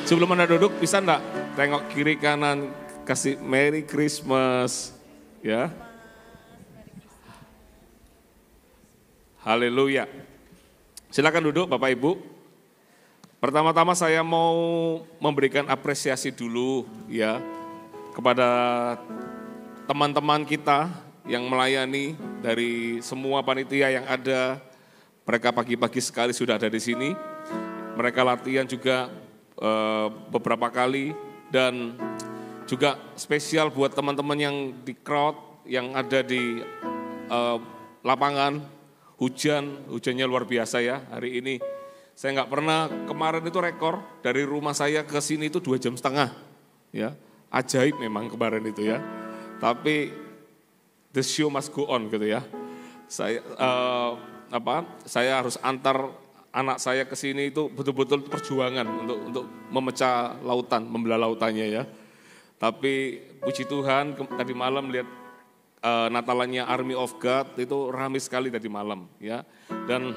Sebelum Anda duduk, bisa enggak tengok kiri kanan, kasih Merry Christmas, ya. Haleluya. Silakan duduk Bapak Ibu. Pertama-tama saya mau memberikan apresiasi dulu ya kepada teman-teman kita yang melayani dari semua panitia yang ada. Mereka pagi-pagi sekali sudah ada di sini. Mereka latihan juga beberapa kali dan juga spesial buat teman-teman yang di crowd, yang ada di lapangan. Hujannya luar biasa ya hari ini. Saya nggak pernah, kemarin itu rekor dari rumah saya ke sini itu 2,5 jam. Ya, ajaib memang kemarin itu ya. Tapi the show must go on gitu ya. Saya harus antar anak saya ke sini itu betul-betul perjuangan untuk memecah lautan, membelah lautannya ya. Tapi puji Tuhan tadi malam lihat Natalannya Army of God itu ramai sekali tadi malam ya. Dan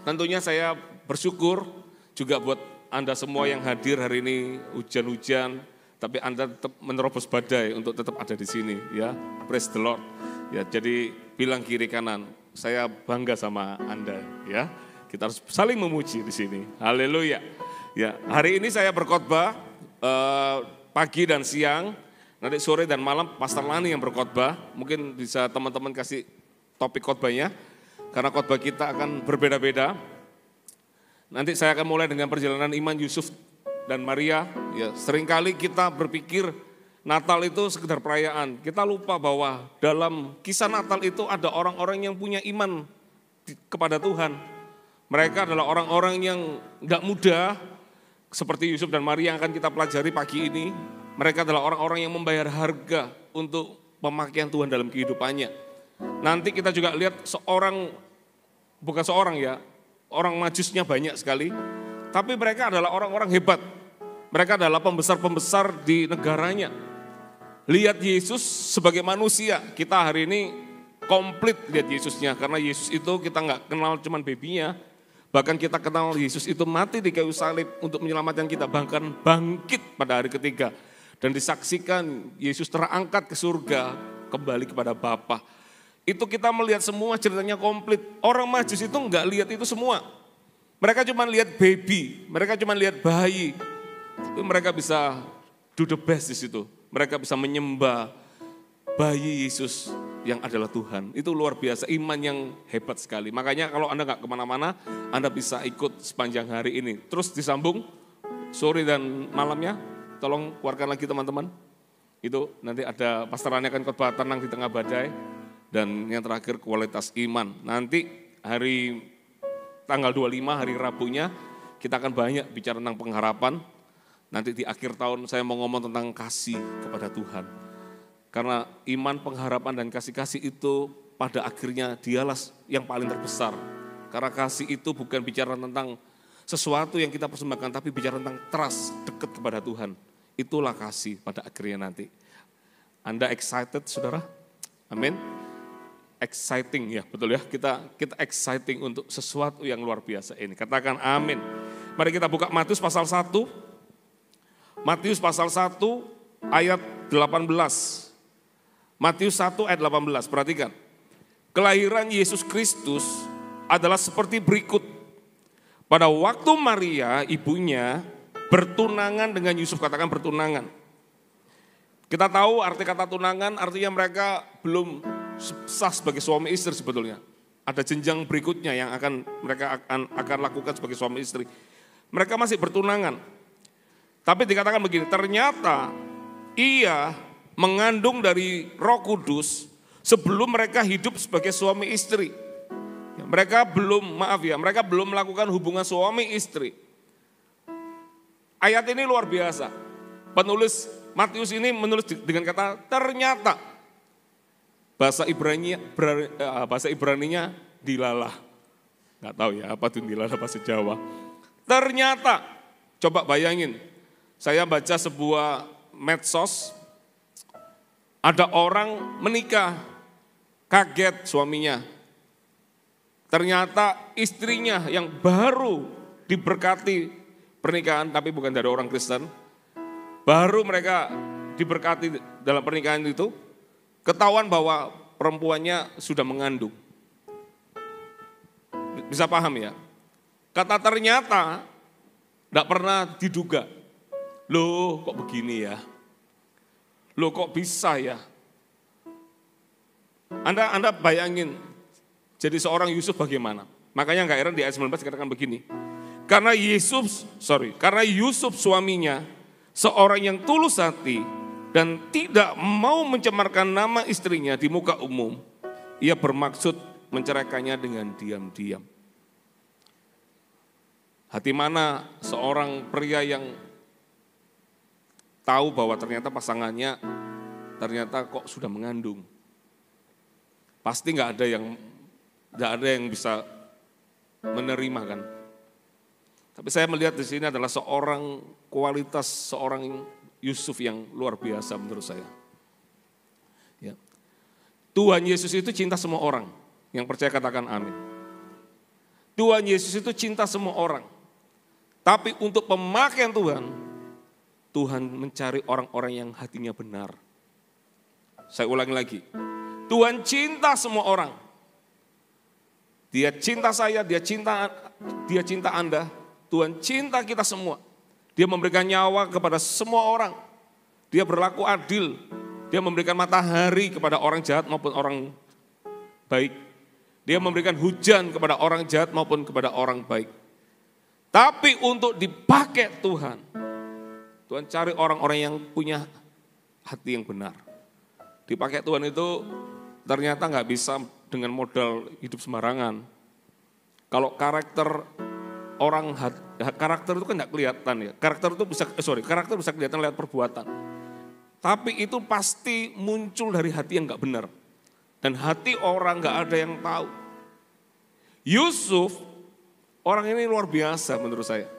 tentunya saya bersyukur juga buat Anda semua yang hadir hari ini, hujan-hujan, tapi Anda tetap menerobos badai untuk tetap ada di sini ya. Praise the Lord. Ya, jadi bilang kiri kanan, saya bangga sama Anda ya. Kita harus saling memuji di sini. Haleluya. Ya, hari ini saya berkhotbah pagi dan siang. Nanti sore dan malam Pastor Lani yang berkhotbah. Mungkin bisa teman-teman kasih topik khotbahnya. Karena khotbah kita akan berbeda-beda. Nanti saya akan mulai dengan perjalanan iman Yusuf dan Maria. Ya, seringkali kita berpikir Natal itu sekedar perayaan. Kita lupa bahwa dalam kisah Natal itu ada orang-orang yang punya iman kepada Tuhan. Mereka adalah orang-orang yang enggak mudah, seperti Yusuf dan Maria yang akan kita pelajari pagi ini. Mereka adalah orang-orang yang membayar harga untuk pemakaian Tuhan dalam kehidupannya. Nanti kita juga lihat orang majusnya banyak sekali. Tapi mereka adalah orang-orang hebat. Mereka adalah pembesar-pembesar di negaranya. Lihat Yesus sebagai manusia. Kita hari ini komplit lihat Yesusnya. Karena Yesus itu kita nggak kenal cuman babynya. Bahkan kita kenal Yesus itu mati di kayu salib untuk menyelamatkan kita. Bahkan bangkit pada hari ketiga. Dan disaksikan Yesus terangkat ke surga kembali kepada Bapa. Itu kita melihat semua ceritanya komplit. Orang Majus itu enggak lihat itu semua. Mereka cuma lihat baby, mereka cuma lihat bayi. Tapi mereka bisa do the best di situ. Mereka bisa menyembah bayi Yesus yang adalah Tuhan. Itu luar biasa, iman yang hebat sekali. Makanya kalau Anda enggak kemana-mana, Anda bisa ikut sepanjang hari ini. Terus disambung sore dan malamnya. Tolong keluarkan lagi teman-teman. Itu nanti ada pastorannya akan khotbah tenang di tengah badai. Dan yang terakhir kualitas iman. Nanti hari tanggal 25 hari Rabunya kita akan banyak bicara tentang pengharapan. Nanti di akhir tahun saya mau ngomong tentang kasih kepada Tuhan. Karena iman, pengharapan dan kasih-kasih itu pada akhirnya dialah yang paling terbesar. Karena kasih itu bukan bicara tentang sesuatu yang kita persembahkan, tapi bicara tentang trust, dekat kepada Tuhan. Itulah kasih pada akhirnya nanti. Anda excited saudara? Amin. Exciting ya, betul ya. Kita exciting untuk sesuatu yang luar biasa ini. Katakan amin. Mari kita buka Matius pasal 1. Matius pasal 1 ayat 18. Matius 1 ayat 18, perhatikan. Kelahiran Yesus Kristus adalah seperti berikut. Pada waktu Maria, ibunya, bertunangan dengan Yusuf, katakan bertunangan. Kita tahu arti kata tunangan, artinya mereka belum sah sebagai suami istri sebetulnya. Ada jenjang berikutnya yang mereka akan lakukan sebagai suami istri. Mereka masih bertunangan. Tapi dikatakan begini, ternyata ia mengandung dari Roh Kudus sebelum mereka hidup sebagai suami istri. Mereka belum melakukan hubungan suami istri. Ayat ini luar biasa. Penulis Matius ini menulis dengan kata ternyata. Bahasa Ibraninya dilalah. Nggak tahu ya apa itu dilalah bahasa Jawa. Ternyata, coba bayangin. Saya baca sebuah medsos. Ada orang menikah, kaget suaminya. Ternyata istrinya yang baru diberkati pernikahan tapi bukan dari orang Kristen. Baru mereka diberkati dalam pernikahan itu, ketahuan bahwa perempuannya sudah mengandung. Bisa paham ya? Kata ternyata, tidak pernah diduga. Loh kok begini ya? Loh kok bisa ya? Anda bayangin, jadi seorang Yusuf bagaimana? Makanya nggak heran di ayat 19 dikatakan begini. Karena Yusuf suaminya, seorang yang tulus hati dan tidak mau mencemarkan nama istrinya di muka umum, ia bermaksud menceraikannya dengan diam-diam. Hati mana seorang pria yang tahu bahwa ternyata pasangannya ternyata kok sudah mengandung. Pasti nggak ada yang bisa menerima kan. Tapi saya melihat di sini adalah kualitas seorang Yusuf yang luar biasa menurut saya. Ya. Tuhan Yesus itu cinta semua orang. Yang percaya katakan amin. Tuhan Yesus itu cinta semua orang. Tapi untuk pemakaian Tuhan mencari orang-orang yang hatinya benar. Saya ulangi lagi. Tuhan cinta semua orang. Dia cinta saya, dia cinta Anda. Tuhan cinta kita semua. Dia memberikan nyawa kepada semua orang. Dia berlaku adil. Dia memberikan matahari kepada orang jahat maupun orang baik. Dia memberikan hujan kepada orang jahat maupun kepada orang baik. Tapi untuk dipakai Tuhan cari orang-orang yang punya hati yang benar. Dipakai Tuhan itu ternyata nggak bisa dengan modal hidup sembarangan. Kalau karakter itu kan nggak kelihatan ya. Karakter bisa kelihatan lewat perbuatan. Tapi itu pasti muncul dari hati yang nggak benar. Dan hati orang nggak ada yang tahu. Yusuf, orang ini luar biasa menurut saya.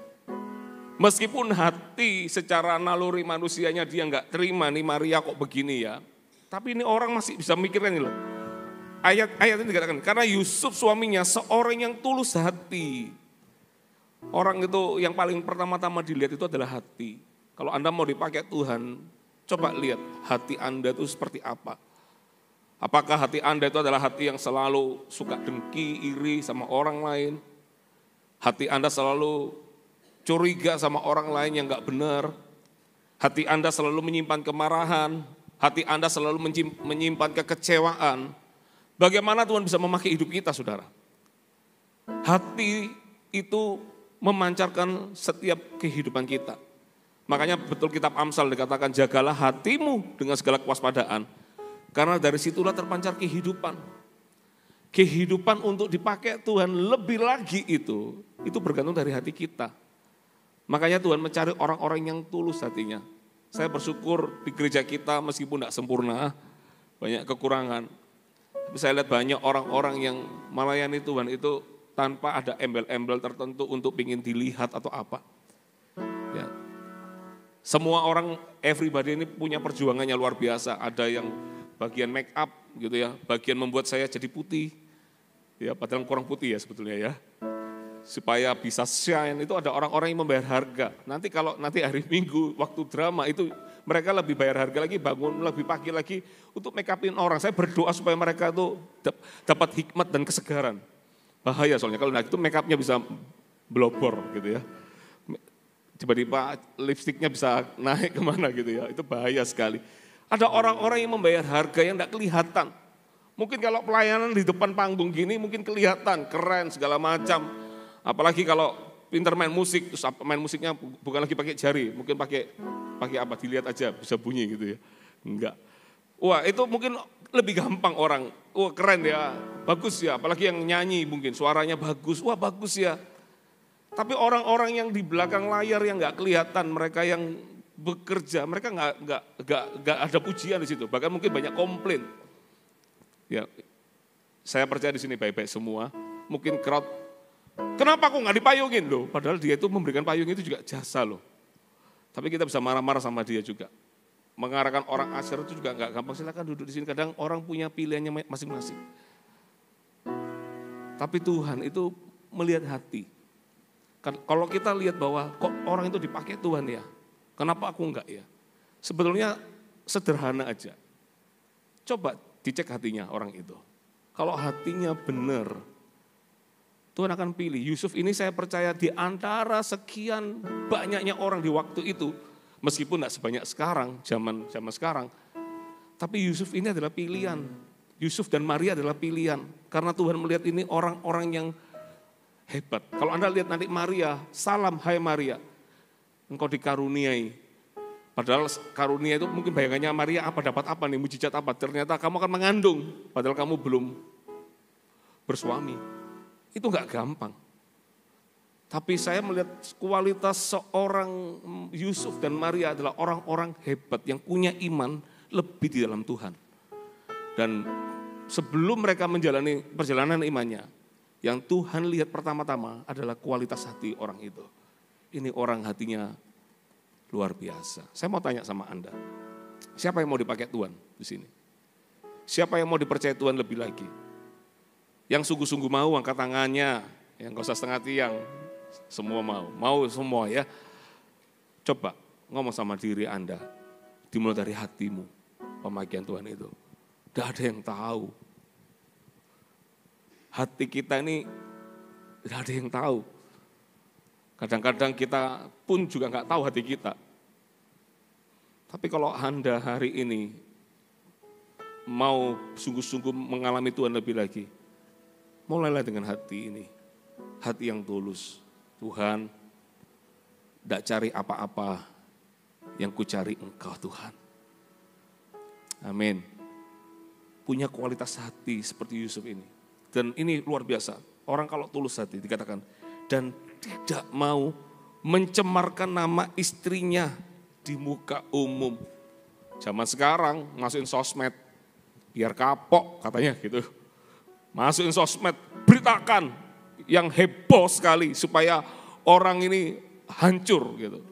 Meskipun hati secara naluri manusianya dia nggak terima nih Maria kok begini ya. Tapi ini orang masih bisa mikirkan ini loh. Ayat ini dikatakan, karena Yusuf suaminya seorang yang tulus hati. Orang itu yang paling pertama-tama dilihat itu adalah hati. Kalau Anda mau dipakai Tuhan, coba lihat hati Anda itu seperti apa. Apakah hati Anda itu adalah hati yang selalu suka dengki, iri sama orang lain? Hati Anda selalu curiga sama orang lain yang gak benar? Hati Anda selalu menyimpan kemarahan? Hati Anda selalu menyimpan kekecewaan? Bagaimana Tuhan bisa memakai hidup kita, saudara? Hati itu memancarkan setiap kehidupan kita. Makanya betul kitab Amsal dikatakan, jagalah hatimu dengan segala kewaspadaan. Karena dari situlah terpancar kehidupan. Kehidupan untuk dipakai Tuhan lebih lagi itu bergantung dari hati kita. Makanya Tuhan mencari orang-orang yang tulus hatinya. Saya bersyukur di gereja kita meskipun tidak sempurna, banyak kekurangan. Tapi saya lihat banyak orang-orang yang melayani Tuhan itu tanpa ada embel-embel tertentu untuk ingin dilihat atau apa. Ya. Semua orang, everybody ini punya perjuangannya luar biasa. Ada yang bagian make up gitu ya, bagian membuat saya jadi putih. Ya, padahal kurang putih ya sebetulnya ya. Supaya bisa shine itu ada orang-orang yang membayar harga. Nanti kalau hari Minggu waktu drama itu mereka lebih bayar harga lagi, bangun lebih pagi lagi untuk make upin orang. Saya berdoa supaya mereka itu dapat hikmat dan kesegaran. Bahaya soalnya kalau itu make upnya bisa blobor gitu ya. Tiba-tiba lipstiknya bisa naik kemana gitu ya, itu bahaya sekali. Ada orang-orang yang membayar harga yang tidak kelihatan. Mungkin kalau pelayanan di depan panggung gini mungkin kelihatan, keren segala macam. Apalagi kalau pinter main musik, terus main musiknya bukan lagi pakai jari, mungkin pakai apa, dilihat aja bisa bunyi gitu ya. Enggak. Wah itu mungkin lebih gampang orang, wah keren ya, bagus ya, apalagi yang nyanyi mungkin suaranya bagus, wah bagus ya. Tapi orang-orang yang di belakang layar yang nggak kelihatan, mereka yang bekerja, mereka nggak ada pujian di situ, bahkan mungkin banyak komplain. Ya, saya percaya di sini baik-baik semua, mungkin crowd. Kenapa kok nggak dipayungin loh? Padahal dia itu memberikan payung itu juga jasa loh. Tapi kita bisa marah-marah sama dia juga. Mengarahkan orang asyir itu juga nggak gampang. Silakan duduk di sini. Kadang orang punya pilihannya masing-masing. Tapi Tuhan itu melihat hati. Kalau kita lihat bahwa kok orang itu dipakai Tuhan ya, kenapa aku enggak ya? Sebetulnya sederhana aja. Coba dicek hatinya orang itu. Kalau hatinya benar, Tuhan akan pilih. Yusuf ini saya percaya di antara sekian banyaknya orang di waktu itu, meskipun tidak sebanyak sekarang, zaman sekarang, tapi Yusuf ini adalah pilihan. Yusuf dan Maria adalah pilihan. Karena Tuhan melihat ini orang-orang yang hebat. Kalau Anda lihat nanti Maria, salam hai Maria, engkau dikaruniai. Padahal karunia itu mungkin bayangannya Maria dapat apa nih, mujizat apa. Ternyata kamu akan mengandung, padahal kamu belum bersuami. Itu enggak gampang. Tapi saya melihat kualitas seorang Yusuf dan Maria adalah orang-orang hebat yang punya iman lebih di dalam Tuhan. Dan sebelum mereka menjalani perjalanan imannya, yang Tuhan lihat pertama-tama adalah kualitas hati orang itu. Ini orang hatinya luar biasa. Saya mau tanya sama Anda, siapa yang mau dipakai Tuhan di sini? Siapa yang mau dipercaya Tuhan lebih lagi? Yang sungguh-sungguh mau angkat tangannya, yang gak usah setengah tiang, semua mau semua ya. Coba ngomong sama diri Anda, dimulai dari hatimu, pembagian Tuhan itu. Tidak ada yang tahu. Hati kita ini tidak ada yang tahu. Kadang-kadang kita pun juga nggak tahu hati kita. Tapi kalau Anda hari ini mau sungguh-sungguh mengalami Tuhan lebih lagi, mulailah dengan hati ini. Hati yang tulus. Tuhan, tidak cari apa-apa, yang ku cari Engkau Tuhan. Amin. Punya kualitas hati seperti Yusuf ini. Dan ini luar biasa. Orang kalau tulus hati dikatakan, dan tidak mau mencemarkan nama istrinya di muka umum. Zaman sekarang masukin sosmed, biar kapok katanya gitu. Masukin sosmed, beritakan yang heboh sekali supaya orang ini hancur gitu.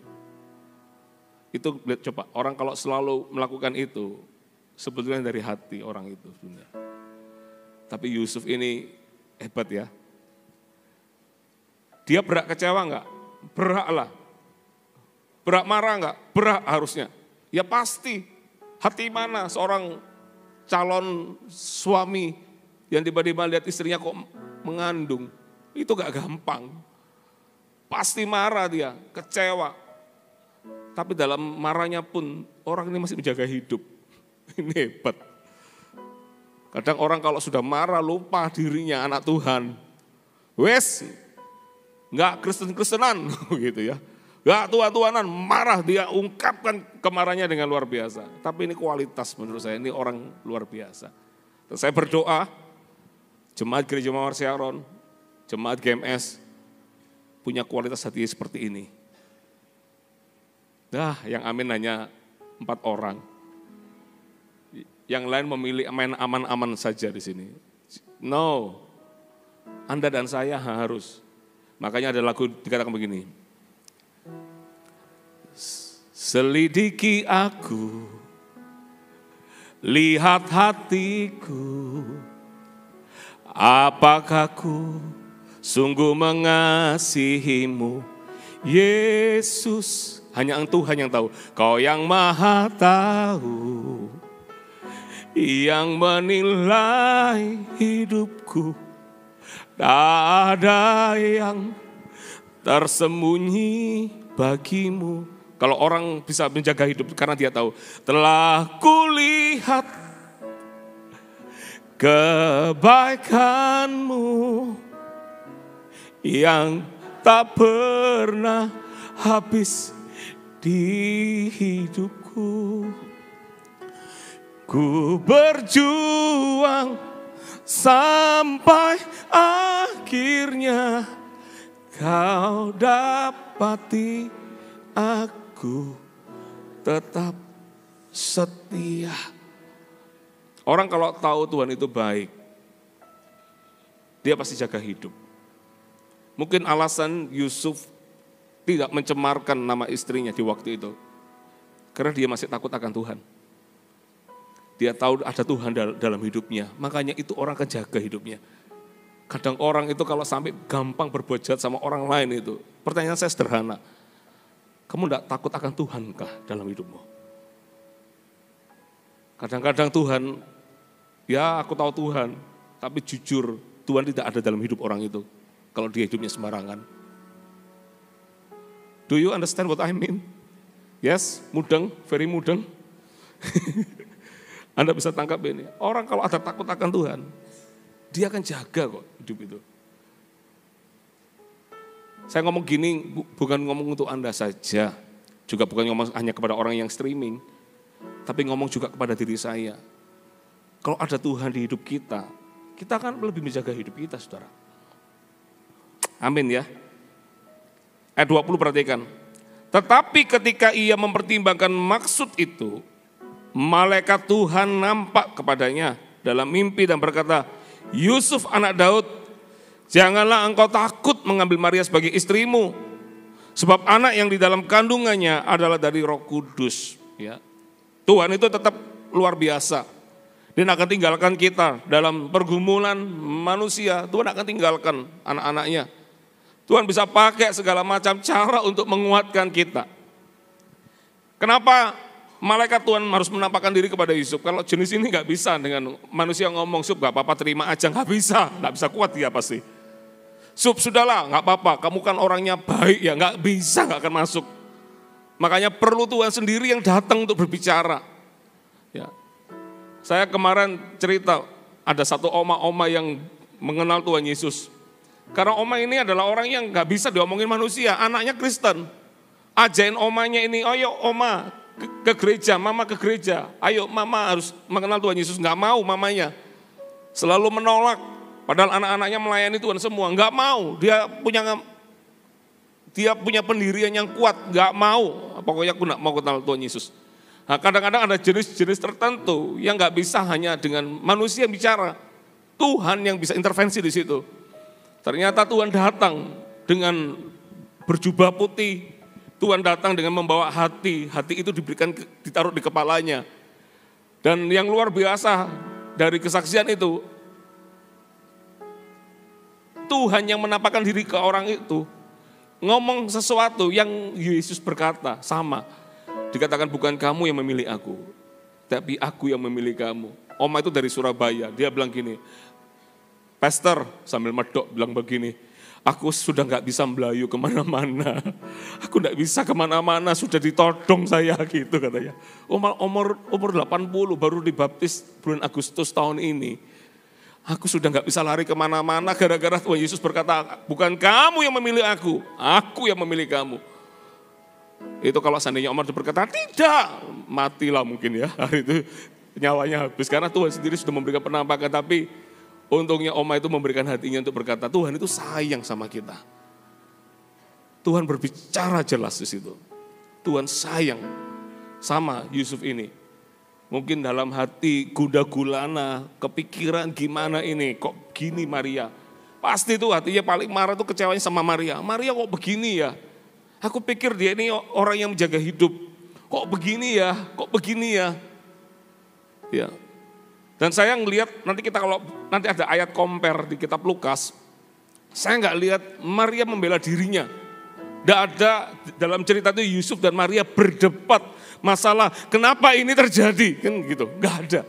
Itu coba orang kalau selalu melakukan itu sebetulnya dari hati orang itu sebenarnya. Tapi Yusuf ini hebat ya. Dia berak kecewa enggak? Berak lah. Berak marah enggak? Berak harusnya. Ya pasti. Hati mana seorang calon suami yang tiba-tiba lihat istrinya kok mengandung. Itu enggak gampang. Pasti marah dia, kecewa. Tapi dalam marahnya pun orang ini masih menjaga hidup. Ini hebat. Kadang orang kalau sudah marah lupa dirinya anak Tuhan. Wes, enggak Kristen-Kristenan gitu ya. Enggak Tuhan-Tuhanan, marah dia ungkapkan kemarahannya dengan luar biasa. Tapi ini kualitas menurut saya, ini orang luar biasa. Dan saya berdoa, jemaat Gereja Mawar Siaron, jemaat GMS, punya kualitas hati seperti ini. Yang amin hanya 4 orang. Yang lain memilih main aman-aman saja di sini. No, Anda dan saya harus. Makanya ada lagu dikatakan begini. Selidiki aku, lihat hatiku, apakah ku sungguh mengasihimu, Yesus. Hanya Tuhan yang tahu, Kau yang maha tahu, yang menilai hidupku. Tak ada yang tersembunyi bagimu. Kalau orang bisa menjaga hidup karena dia tahu, telah kulihat kebaikanmu yang tak pernah habis di hidupku. Ku berjuang sampai akhirnya Kau dapati aku tetap setia. Orang kalau tahu Tuhan itu baik, dia pasti jaga hidup. Mungkin alasan Yusuf tidak mencemarkan nama istrinya di waktu itu, karena dia masih takut akan Tuhan. Dia tahu ada Tuhan dalam hidupnya, makanya itu orang akan jaga hidupnya. Kadang orang itu kalau sampai gampang berbuat jahat sama orang lain itu, pertanyaan saya sederhana. Kamu tidak takut akan Tuhan kah dalam hidupmu? Kadang-kadang Tuhan, ya aku tahu Tuhan, tapi jujur Tuhan tidak ada dalam hidup orang itu. Kalau dia hidupnya sembarangan. Do you understand what I mean? Yes, mudeng, very mudeng. Anda bisa tangkap ini. Orang kalau ada takut akan Tuhan, dia akan jaga kok hidup itu. Saya ngomong gini bukan ngomong untuk Anda saja. Juga bukan ngomong hanya kepada orang yang streaming. Tapi ngomong juga kepada diri saya. Kalau ada Tuhan di hidup kita akan lebih menjaga hidup kita, saudara. Amin ya. Ayat 20 perhatikan. Tetapi ketika ia mempertimbangkan maksud itu, malaikat Tuhan nampak kepadanya dalam mimpi dan berkata, Yusuf anak Daud, janganlah engkau takut mengambil Maria sebagai istrimu, sebab anak yang di dalam kandungannya adalah dari Roh Kudus. Ya. Tuhan itu tetap luar biasa. Dia akan tinggalkan kita dalam pergumulan manusia. Tuhan akan tinggalkan anak-anaknya. Tuhan bisa pakai segala macam cara untuk menguatkan kita. Kenapa malaikat Tuhan harus menampakkan diri kepada Yusuf? Kalau jenis ini nggak bisa dengan manusia ngomong, Sub nggak apa-apa terima aja, nggak bisa kuat dia pasti. Sub sudahlah nggak apa-apa, kamu kan orangnya baik ya, nggak bisa, nggak akan masuk. Makanya perlu Tuhan sendiri yang datang untuk berbicara. Ya. Saya kemarin cerita ada satu oma-oma yang mengenal Tuhan Yesus. Karena oma ini adalah orang yang nggak bisa diomongin manusia, anaknya Kristen. Ajain omanya ini, ayo oma ke gereja, mama ke gereja. Ayo mama harus mengenal Tuhan Yesus, nggak mau mamanya. Selalu menolak, padahal anak-anaknya melayani Tuhan semua, nggak mau. Dia punya pendirian yang kuat, nggak mau. Pokoknya aku nggak mau kenal Tuhan Yesus. Nah, kadang-kadang ada jenis-jenis tertentu yang nggak bisa hanya dengan manusia bicara. Tuhan yang bisa intervensi di situ. Ternyata Tuhan datang dengan berjubah putih. Tuhan datang dengan membawa hati. Hati itu ditaruh di kepalanya. Dan yang luar biasa dari kesaksian itu, Tuhan yang menampakkan diri ke orang itu, ngomong sesuatu yang Yesus berkata, sama. Dikatakan bukan kamu yang memilih aku, tapi aku yang memilih kamu. Oma itu dari Surabaya, dia bilang gini, Pastor sambil medok bilang begini, aku sudah gak bisa melayu kemana-mana, aku gak bisa kemana-mana, sudah ditodong saya gitu katanya. Umur 80 baru dibaptis bulan Agustus tahun ini. Aku sudah gak bisa lari kemana-mana gara-gara Tuhan Yesus berkata, bukan kamu yang memilih aku yang memilih kamu. Itu kalau seandainya Omar berkata, tidak, matilah mungkin ya. Hari itu nyawanya habis karena Tuhan sendiri sudah memberikan penampakan. Tapi untungnya Oma itu memberikan hatinya untuk berkata, Tuhan itu sayang sama kita. Tuhan berbicara jelas di situ. Tuhan sayang sama Yusuf ini. Mungkin dalam hati gundah gulana, kepikiran gimana ini, kok gini Maria. Pasti tuh hatinya paling marah tuh kecewanya sama Maria. Maria kok begini ya? Aku pikir dia ini orang yang menjaga hidup. Kok begini ya? Kok begini ya? Ya. Dan saya ngelihat nanti kalau ada ayat compare di kitab Lukas, saya nggak lihat Maria membela dirinya. Nggak ada dalam cerita itu Yusuf dan Maria berdebat masalah kenapa ini terjadi, kan gitu. Nggak ada.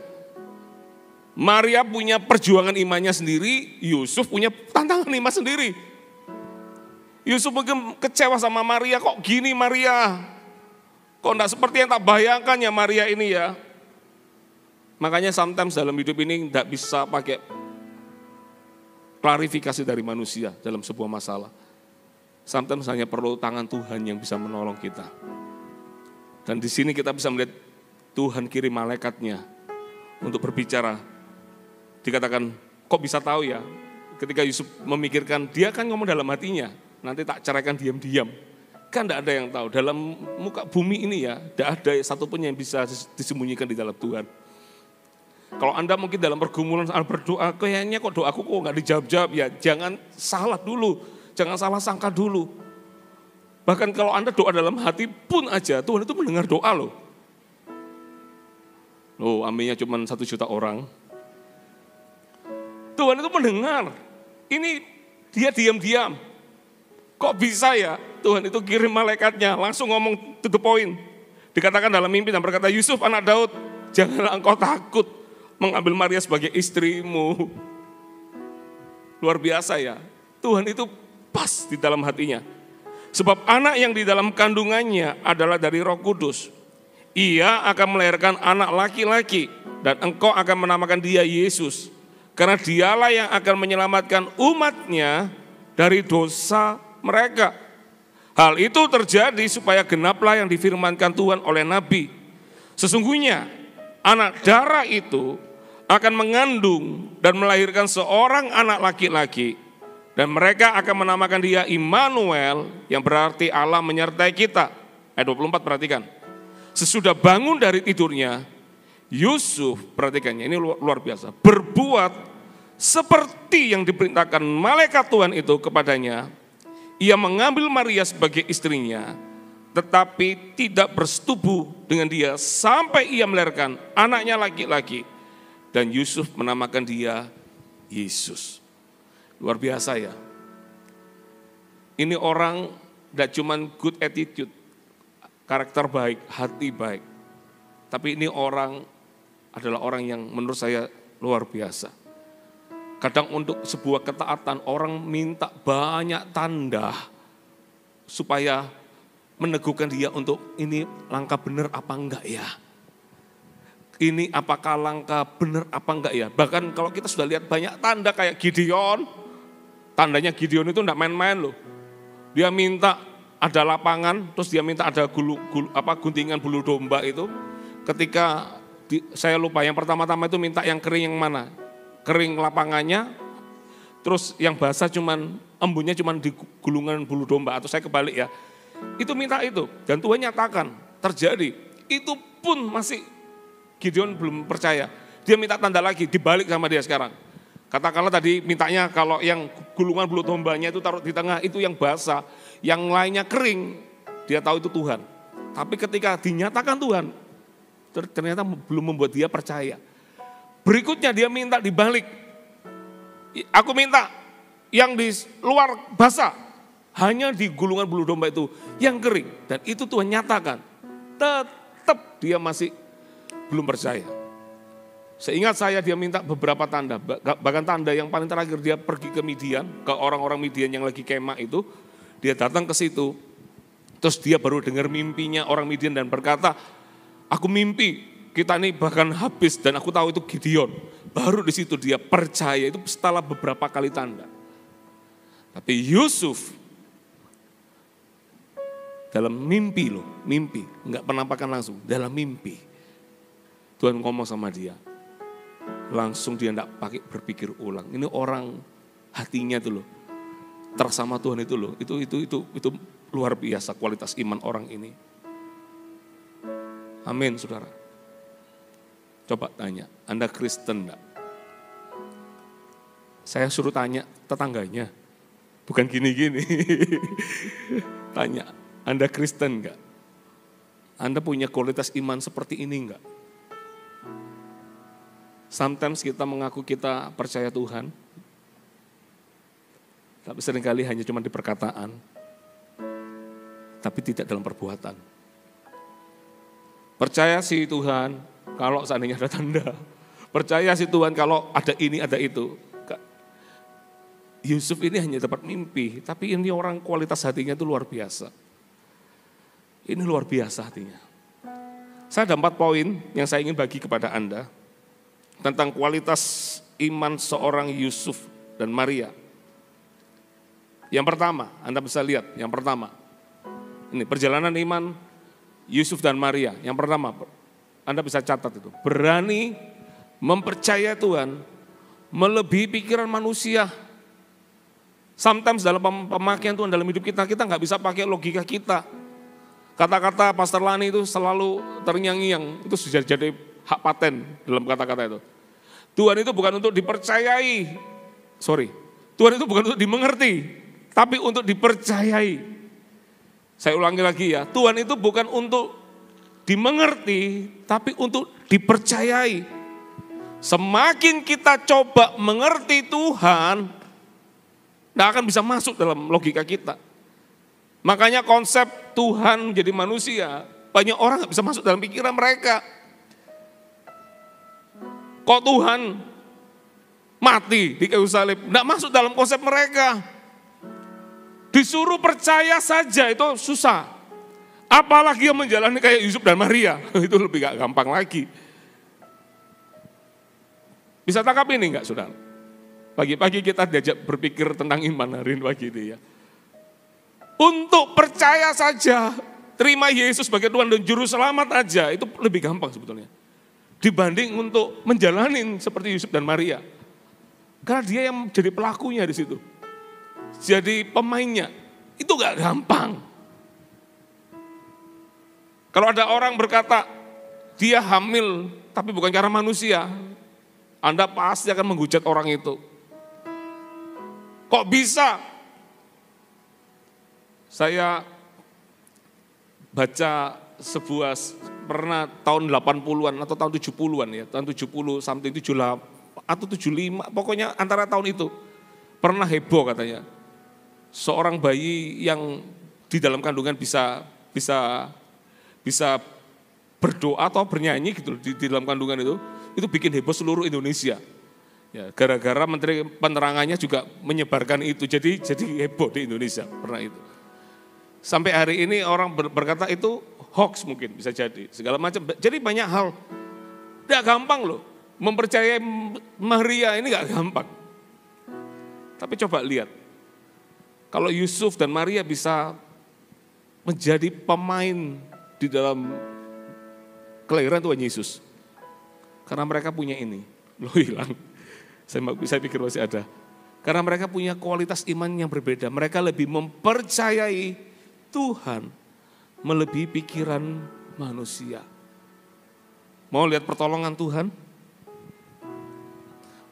Maria punya perjuangan imannya sendiri, Yusuf punya tantangan iman sendiri. Yusuf mungkin kecewa sama Maria, kok gini Maria? Kok enggak seperti yang tak bayangkan ya Maria ini ya? Makanya sometimes dalam hidup ini enggak bisa pakai klarifikasi dari manusia dalam sebuah masalah. Sometimes hanya perlu tangan Tuhan yang bisa menolong kita. Dan di sini kita bisa melihat Tuhan kirim malaikatnya untuk berbicara. Dikatakan, kok bisa tahu ya? Ketika Yusuf memikirkan, dia kan ngomong dalam hatinya. Nanti tak ceraikan diam-diam. Kan tidak ada yang tahu. Dalam muka bumi ini ya, tidak ada satupun yang bisa disembunyikan di dalam Tuhan. Kalau Anda mungkin dalam pergumulan berdoa, kayaknya kok doaku kok nggak dijawab-jawab, ya jangan salah dulu. Jangan salah sangka dulu. Bahkan kalau Anda doa dalam hati pun aja, Tuhan itu mendengar doa loh. Aminnya cuma 1 juta orang. Tuhan itu mendengar. ini dia diam-diam. Kok bisa ya Tuhan itu kirim malaikatnya, langsung ngomong to the point. Dikatakan dalam mimpi dan berkata, Yusuf anak Daud, janganlah engkau takut mengambil Maria sebagai istrimu. Luar biasa ya, Tuhan itu pas di dalam hatinya. Sebab anak yang di dalam kandungannya adalah dari Roh Kudus. Ia akan melahirkan anak laki-laki dan engkau akan menamakan dia Yesus. Karena dialah yang akan menyelamatkan umatnya dari dosa mereka. Hal itu terjadi supaya genaplah yang difirmankan Tuhan oleh Nabi. Sesungguhnya anak darah itu akan mengandung dan melahirkan seorang anak laki-laki. Dan mereka akan menamakan dia Immanuel, yang berarti Allah menyertai kita. Ayat 24 perhatikan. Sesudah bangun dari tidurnya, Yusuf, perhatikannya ini luar biasa, berbuat seperti yang diperintahkan malaikat Tuhan itu kepadanya. Ia mengambil Maria sebagai istrinya, tetapi tidak bersetubuh dengan dia sampai ia melahirkan anaknya laki-laki. Dan Yusuf menamakan dia Yesus. Luar biasa ya. Ini orang tidak cuma good attitude, karakter baik, hati baik. Tapi ini orang adalah orang yang menurut saya luar biasa. Kadang untuk sebuah ketaatan orang minta banyak tanda supaya meneguhkan dia untuk ini langkah benar apa enggak ya. Ini apakah langkah benar apa enggak ya. Bahkan kalau kita sudah lihat banyak tanda kayak Gideon, tandanya Gideon itu enggak main-main loh. Dia minta ada lapangan, terus dia minta ada guntingan bulu domba itu. Ketika saya lupa yang pertama-tama itu minta yang kering yang mana? Kering lapangannya, terus yang basah cuman embunnya cuman di gulungan bulu domba, atau saya kebalik ya. Itu minta itu, dan Tuhan nyatakan terjadi. Itu pun masih Gideon belum percaya. Dia minta tanda lagi, dibalik sama dia sekarang. Katakanlah tadi mintanya kalau yang gulungan bulu dombanya itu taruh di tengah, itu yang basah, yang lainnya kering, dia tahu itu Tuhan. Tapi ketika dinyatakan Tuhan, ternyata belum membuat dia percaya. Berikutnya dia minta dibalik. Aku minta yang di luar basah, hanya di gulungan bulu domba itu yang kering. Dan itu Tuhan nyatakan. Tetap dia masih belum percaya. Seingat saya dia minta beberapa tanda. Bahkan tanda yang paling terakhir dia pergi ke Midian, ke orang-orang Midian yang lagi kemah itu. Dia datang ke situ. Terus dia baru dengar mimpinya orang Midian dan berkata, aku mimpi. Kita ini bahkan habis dan aku tahu itu Gideon. Baru di situ dia percaya, itu setelah beberapa kali tanda. Tapi Yusuf dalam mimpi loh, mimpi, enggak penampakan langsung, dalam mimpi. Tuhan ngomong sama dia. Langsung dia enggak pakai berpikir ulang. Ini orang hatinya itu loh. Tersama Tuhan itu loh. Itu luar biasa kualitas iman orang ini. Amin, saudara. Coba tanya, Anda Kristen enggak? Saya suruh tanya tetangganya, bukan gini-gini. Tanya, Anda Kristen enggak? Anda punya kualitas iman seperti ini enggak? Sometimes kita mengaku kita percaya Tuhan, tapi seringkali hanya cuma di perkataan, tapi tidak dalam perbuatan. Percaya sih Tuhan, kalau seandainya ada tanda. Percaya sih Tuhan kalau ada ini, ada itu. Yusuf ini hanya dapat mimpi, tapi ini orang kualitas hatinya itu luar biasa. Ini luar biasa hatinya. Saya ada 4 poin yang saya ingin bagi kepada Anda tentang kualitas iman seorang Yusuf dan Maria. Yang pertama, Anda bisa lihat, yang pertama. Ini perjalanan iman Yusuf dan Maria. Yang pertama, Anda bisa catat itu. Berani mempercayai Tuhan melebihi pikiran manusia. Sometimes dalam pemakaian Tuhan dalam hidup kita nggak bisa pakai logika kita. Kata-kata Pastor Lani itu selalu terngiang-ngiang. Itu sudah jadi hak paten dalam kata-kata itu. Tuhan itu bukan untuk dipercayai. Tuhan itu bukan untuk dimengerti. Tapi untuk dipercayai. Saya ulangi lagi ya. Tuhan itu bukan untuk dimengerti, tapi untuk dipercayai. Semakin kita coba mengerti Tuhan, Nggak akan bisa masuk dalam logika kita. Makanya konsep Tuhan menjadi manusia, banyak orang nggak bisa masuk dalam pikiran mereka. Kok Tuhan mati di kayu salib? Nggak masuk dalam konsep mereka. Disuruh percaya saja itu susah. Apalagi yang menjalani kayak Yusuf dan Maria, itu lebih gak gampang lagi. Bisa tangkap ini enggak, saudara? Pagi-pagi kita diajak berpikir tentang iman hari ini pagi ini ya. Untuk percaya saja, terima Yesus sebagai Tuhan dan Juru Selamat aja, itu lebih gampang sebetulnya. Dibanding untuk menjalani seperti Yusuf dan Maria. Karena dia yang jadi pelakunya di situ. Jadi pemainnya, itu gak gampang. Kalau ada orang berkata, dia hamil tapi bukan karena manusia, Anda pasti akan menghujat orang itu. Kok bisa? Saya baca sebuah, pernah tahun 80-an atau tahun 70-an ya, tahun 70 sampai 78 atau 75, pokoknya antara tahun itu. Pernah heboh katanya, seorang bayi yang di dalam kandungan bisa berdoa atau bernyanyi gitu di dalam kandungan itu bikin heboh seluruh Indonesia. Ya, gara-gara Menteri Penerangannya juga menyebarkan itu, jadi heboh di Indonesia pernah itu. Sampai hari ini orang berkata itu hoax mungkin bisa jadi segala macam. Jadi banyak hal tidak gampang loh, mempercayai Maria ini nggak gampang. Tapi coba lihat, kalau Yusuf dan Maria bisa menjadi pemain di dalam kelahiran Tuhan Yesus, karena mereka punya ini, loh hilang. Saya pikir masih ada. Karena mereka punya kualitas iman yang berbeda. Mereka lebih mempercayai Tuhan melebihi pikiran manusia. Mau lihat pertolongan Tuhan?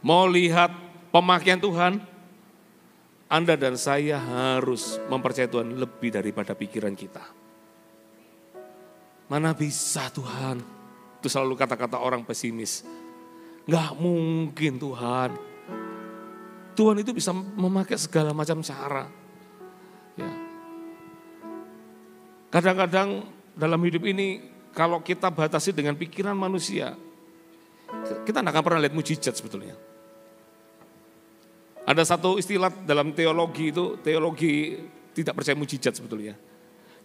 Mau lihat pemakaian Tuhan? Anda dan saya harus mempercayai Tuhan lebih daripada pikiran kita. Mana bisa Tuhan? Itu selalu kata-kata orang pesimis. Nggak mungkin Tuhan. Tuhan itu bisa memakai segala macam cara. Ya. Kadang-kadang dalam hidup ini kalau kita batasi dengan pikiran manusia, kita nggak akan pernah lihat mujizat sebetulnya. Ada satu istilah dalam teologi itu, teologi tidak percaya mujizat sebetulnya.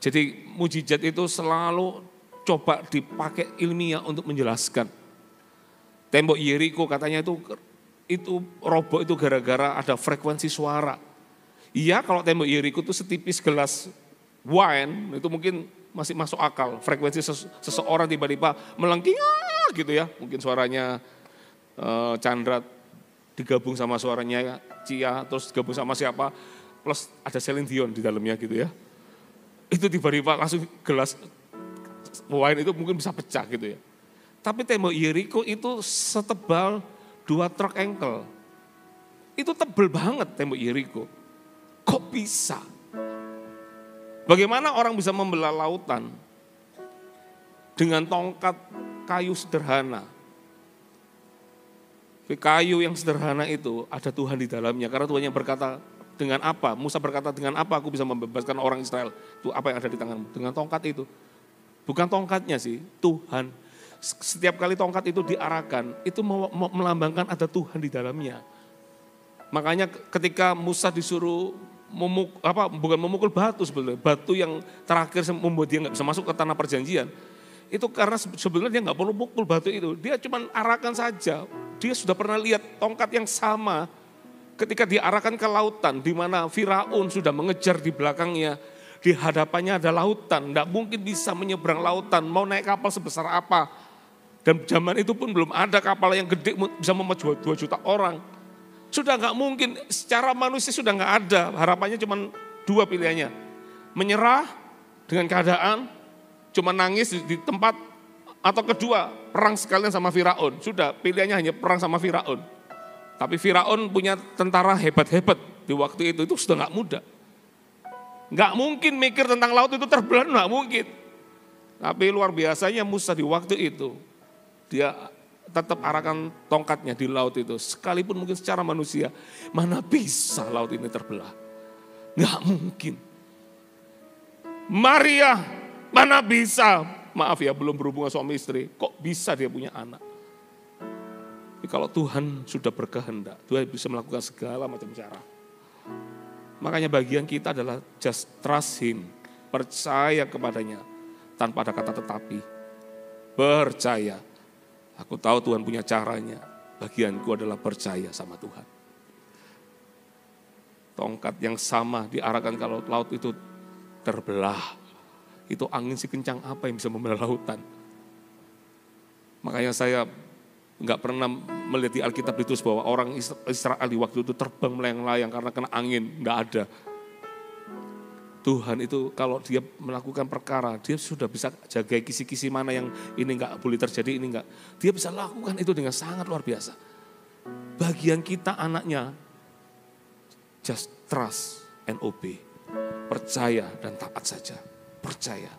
Jadi mujizat itu selalu coba dipakai ilmiah untuk menjelaskan. Tembok Yeriko katanya itu roboh itu gara-gara ada frekuensi suara. Iya, kalau tembok Yeriko itu setipis gelas wine itu mungkin masih masuk akal. Frekuensi seseorang tiba-tiba melengking gitu ya, mungkin suaranya Chandra digabung sama suaranya Cia, terus digabung sama siapa, plus ada Celine Dion di dalamnya gitu ya. Itu tiba-tiba langsung gelas wine itu mungkin bisa pecah gitu ya. Tapi tembok Yeriko itu setebal 2 truk engkel. Itu tebel banget tembok Yeriko. Kok bisa? Bagaimana orang bisa membelah lautan dengan tongkat kayu sederhana? Kayu yang sederhana itu ada Tuhan di dalamnya. Karena Tuhan yang berkata, dengan apa? Musa berkata, dengan apa aku bisa membebaskan orang Israel? Itu apa yang ada di tanganmu? Dengan tongkat itu. Bukan tongkatnya sih, Tuhan. Setiap kali tongkat itu diarahkan, itu melambangkan ada Tuhan di dalamnya. Makanya ketika Musa disuruh bukan memukul batu sebetulnya, batu yang terakhir membuat dia nggak bisa masuk ke tanah perjanjian, itu karena sebenarnya dia nggak perlu pukul batu itu, dia cuma arahkan saja. Dia sudah pernah lihat tongkat yang sama ketika diarahkan ke lautan, di mana Firaun sudah mengejar di belakangnya, di hadapannya ada lautan, nggak mungkin bisa menyeberang lautan, mau naik kapal sebesar apa. Dan zaman itu pun belum ada kapal yang gede bisa memuat 2 juta orang. Sudah nggak mungkin, secara manusia sudah nggak ada, harapannya cuma 2 pilihannya. Menyerah dengan keadaan, cuma nangis di tempat, atau kedua, perang sekalian sama Firaun. Sudah, pilihannya hanya perang sama Firaun. Tapi Firaun punya tentara hebat-hebat di waktu itu sudah nggak mudah. Nggak mungkin mikir tentang laut itu terbelah, nggak mungkin. Tapi luar biasanya Musa di waktu itu, dia tetap arahkan tongkatnya di laut itu. Sekalipun mungkin secara manusia, mana bisa laut ini terbelah. Nggak mungkin. Maria, mana bisa, maaf ya belum berhubungan suami istri, kok bisa dia punya anak. Tapi kalau Tuhan sudah berkehendak, Tuhan bisa melakukan segala macam cara. Makanya bagian kita adalah just trust Him, percaya kepadanya tanpa ada kata tetapi. Percaya. Aku tahu Tuhan punya caranya. Bagianku adalah percaya sama Tuhan. Tongkat yang sama diarahkan kalau laut itu terbelah. Itu angin si kencang apa yang bisa membelah lautan. Makanya saya nggak pernah melihat di Alkitab ditulis bahwa orang Israel di waktu itu terbang melayang-layang karena kena angin. Nggak ada. Tuhan itu kalau dia melakukan perkara, dia sudah bisa jaga kisi-kisi mana yang ini enggak boleh terjadi, ini enggak. Dia bisa lakukan itu dengan sangat luar biasa. Bagian kita anaknya, just trust and obey. Percaya dan taat saja. Percaya.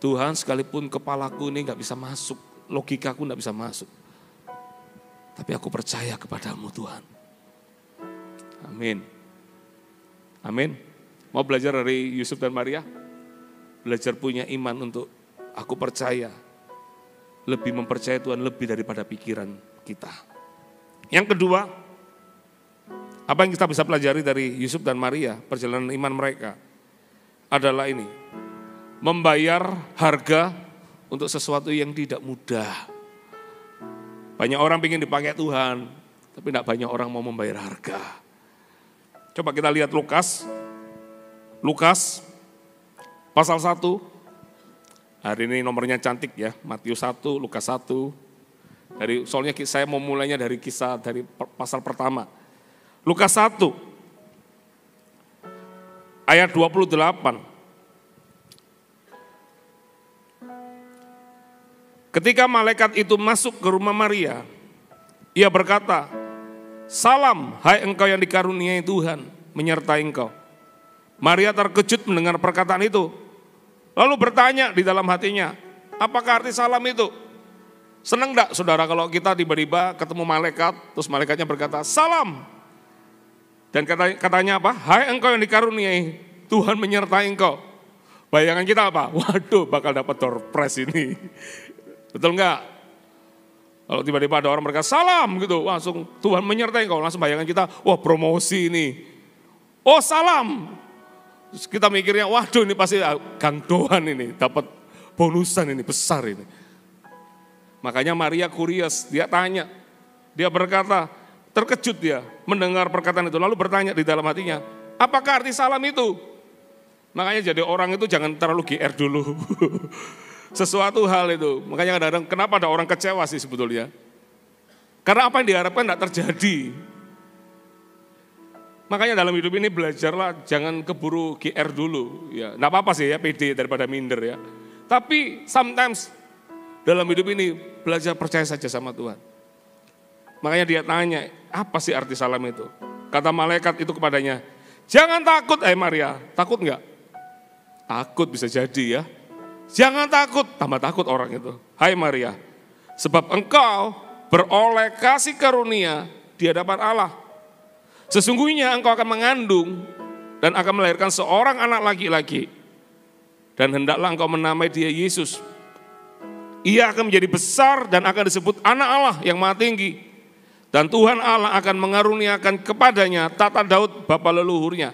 Tuhan sekalipun kepalaku ini enggak bisa masuk, logikaku enggak bisa masuk. Tapi aku percaya kepadamu Tuhan. Amin. Amin. Mau belajar dari Yusuf dan Maria? Belajar punya iman untuk aku percaya. Lebih mempercayai Tuhan lebih daripada pikiran kita. Yang kedua, apa yang kita bisa pelajari dari Yusuf dan Maria, perjalanan iman mereka, adalah ini. Membayar harga untuk sesuatu yang tidak mudah. Banyak orang ingin dipakai Tuhan, tapi tidak banyak orang mau membayar harga. Coba kita lihat Lukas pasal 1, hari ini nomornya cantik ya, Matius 1, Lukas 1. Soalnya saya mau mulainya dari kisah dari pasal pertama. Lukas 1, ayat 28. Ketika malaikat itu masuk ke rumah Maria, ia berkata, "Salam, hai engkau yang dikaruniai Tuhan, menyertai engkau." Maria terkejut mendengar perkataan itu. Lalu bertanya di dalam hatinya, apakah arti salam itu? Senang enggak saudara kalau kita tiba-tiba ketemu malaikat, terus malaikatnya berkata, salam. Dan katanya apa? Hai engkau yang dikaruniai, Tuhan menyertai engkau. Bayangan kita apa? Waduh, bakal dapat door prize ini. Betul enggak? Kalau tiba-tiba ada orang berkata, salam gitu, langsung Tuhan menyertai engkau. Langsung bayangan kita, wah promosi ini. Oh salam. Terus kita mikirnya, waduh ini pasti gangdoan ini, dapat bonusan ini, besar ini. Makanya Maria kurios, dia tanya, dia berkata, terkejut dia mendengar perkataan itu. Lalu bertanya di dalam hatinya, apakah arti salam itu? Makanya jadi orang itu jangan terlalu GR dulu. Sesuatu hal itu, makanya kadang-kadang kenapa ada orang kecewa sih sebetulnya. Karena apa yang diharapkan tidak terjadi. Makanya dalam hidup ini belajarlah jangan keburu GR dulu. Ya, enggak apa-apa sih ya pede daripada minder ya. Tapi sometimes dalam hidup ini belajar percaya saja sama Tuhan. Makanya dia tanya, apa sih arti salam itu? Kata malaikat itu kepadanya, jangan takut Maria. Takut enggak? Takut bisa jadi ya. Jangan takut, tambah takut orang itu. Hai Maria, sebab engkau beroleh kasih karunia di hadapan Allah. Sesungguhnya engkau akan mengandung dan akan melahirkan seorang anak laki-laki. Dan hendaklah engkau menamai dia Yesus. Ia akan menjadi besar dan akan disebut anak Allah yang maha tinggi. Dan Tuhan Allah akan mengaruniakan kepadanya tata Daud bapa leluhurnya.